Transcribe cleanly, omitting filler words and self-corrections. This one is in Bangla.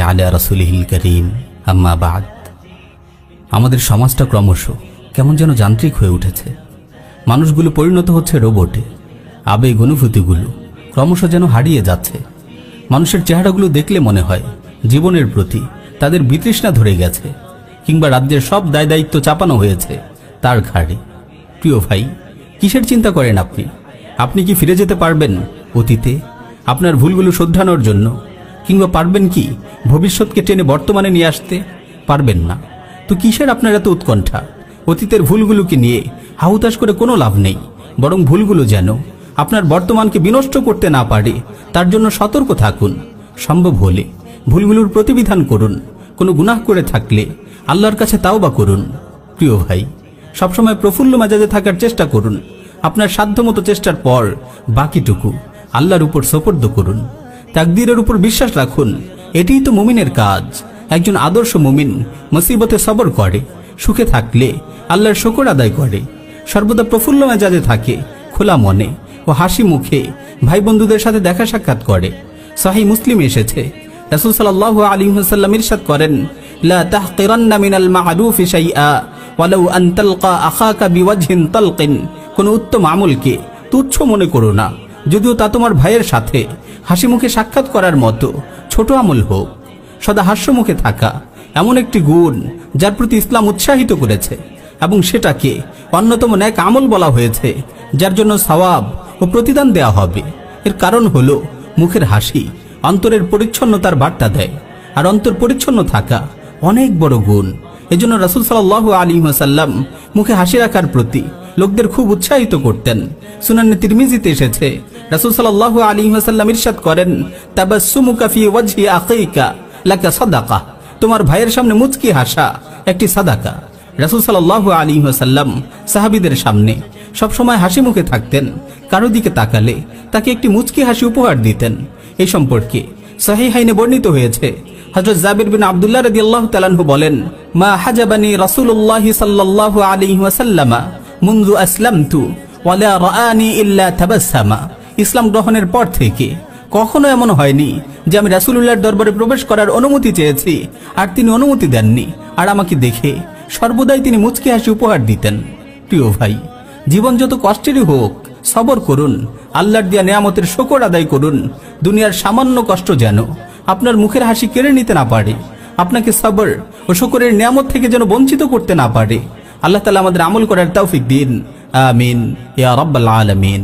আলা রাসূলিহিল কারীম, আম্মা বাদ। আমাদের সমাজটা ক্রমশ কেমন যেন যান্ত্রিক হয়ে উঠেছে। মানুষগুলো পরিণত হচ্ছে রোবটে। আবেগ অনুভূতিগুলো ক্রমশ যেন হারিয়ে যাচ্ছে। মানুষের চেহারাগুলো দেখলে মনে হয় জীবনের প্রতি তাদের বিতৃষ্ণা ধরে গেছে, কিংবা রাজ্যের সব দায় দায়িত্ব চাপানো হয়েছে তার ঘাড়ে। প্রিয় ভাই, কিসের চিন্তা করেন আপনি? আপনি কি ফিরে যেতে পারবেন অতীতে আপনার ভুলগুলো শোধরানোর জন্য? কিংবা পারবেন কি ভবিষ্যৎকে টেনে বর্তমানে নিয়ে আসতে? পারবেন না। তো কিসের আপনার এত উৎকণ্ঠা? অতীতের ভুলগুলোকে নিয়ে হাহুতাশ করে কোনো লাভ নেই, বরং ভুলগুলো যেন আপনার বর্তমানকে বিনষ্ট করতে না পারে তার জন্য সতর্ক থাকুন। সম্ভব হলে ভুলগুলোর প্রতিবিধান করুন। কোনো গুনাহ করে থাকলে আল্লাহর কাছে তাওবা করুন। প্রিয় ভাই, সবসময় প্রফুল্ল মেজাজে থাকার চেষ্টা করুন। আপনার সাধ্যমতো চেষ্টার পর বাকিটুকু আল্লাহর উপর সুপর্দ করুন। তাকদীরের উপর বিশ্বাস রাখুন। এটিই তো মুমিনের কাজ। একজন আদর্শ মুমিন মুসিবতে সবর করে, সুখে থাকলে আল্লাহর শুকর আদায় করে, সর্বদা প্রফুল্ল মেজাজে থাকে, খোলা মনে ও হাসি মুখে ভাই বন্ধুদের সাথে দেখা সাক্ষাৎ করে। সহিহ মুসলিম এসেছে, রাসূল সাল্লাল্লাহু আলাইহি ওয়াসাল্লাম ইরশাদ করেন, লা তাহকিরান্না মিনাল মা'রুফি শাইআ ওয়ালাউ আন তালকা আখাকা বিওয়াজহিন তালকিন। কোন উত্তম আমলকে তুচ্ছ মনে করো না, যদিও তা তোমার ভাইয়ের সাথে হাসি মুখে সাক্ষাৎ করার মতো ছোট আমল হোক। সদা হাস্যমুখে থাকা এমন একটি গুণ যার প্রতি ইসলাম উৎসাহিত করেছে, এবং সেটাকে অন্যতম নেক আমল বলা হয়েছে, যার জন্য সওয়াব ও প্রতিদান দেয়া হবে। এর কারণ হলো মুখের হাসি অন্তরের পরিচ্ছন্নতার বার্তা দেয়, আর অন্তর পরিচ্ছন্ন থাকা অনেক বড় গুণ। এজন্য রাসূল সাল্লাল্লাহু আলাইহি ওয়াসাল্লাম মুখে হাসি রাখার প্রতি লোকদের খুব উৎসাহিত করতেন। সুনানে তিরমিজিতে এসেছে, রাসূল সাল্লাল্লাহু আলাইহি ওয়াসাল্লাম ইরশাদ করেন, তাবাসসুমুকা ফি ওয়াজহি আখিকা লাকা সাদাকা। তোমার ভাইয়ের সামনে মুচকি হাসা একটি সাদাকা। রাসূল সাল্লাল্লাহু আলাইহি ওয়াসাল্লাম সাহাবীদের সামনে সব সময় হাসি মুখে থাকতেন। কারো দিকে তাকালে তাকে একটি মুচকি হাসি উপহার দিতেন। এই সম্পর্কে সহিহাইনে বর্ণিত হয়েছে, হযরত জাবির বিন আব্দুল্লাহ রাদিয়াল্লাহু তাআলা আনহু বলেন, মা হাজাবানি রাসূলুল্লাহ সাল্লাল্লাহু আলাইহি ওয়াসাল্লাম মুনযু আসলামতু ওয়ালা রাআনি ইল্লা তাবাসসামা। ইসলাম গ্রহণের পর থেকে কখনো এমন হয়নি যে আমি রাসূলুল্লাহর দরবারে প্রবেশ করার অনুমতি চেয়েছি আর তিনি অনুমতি দেননি, আর আমাকে দেখে সর্বদাই তিনি মুচকি হাসি উপহার দিতেন। প্রিয় ভাই, জীবন যত কষ্টেরই হোক সবর করুন, আল্লাহর দেয়া নেয়ামতের শুকর আদায় করুন। দুনিয়ার সামান্য কষ্ট যেন আপনার মুখের হাসি কেড়ে নিতে না পারে, আপনাকে সবর ও শুকরের নেয়ামত থেকে যেন বঞ্চিত করতে না পারে। আল্লাহ তাআলা আমাদের আমল করার তৌফিক দিন। আমিন ইয়া রাব্বাল আলামিন।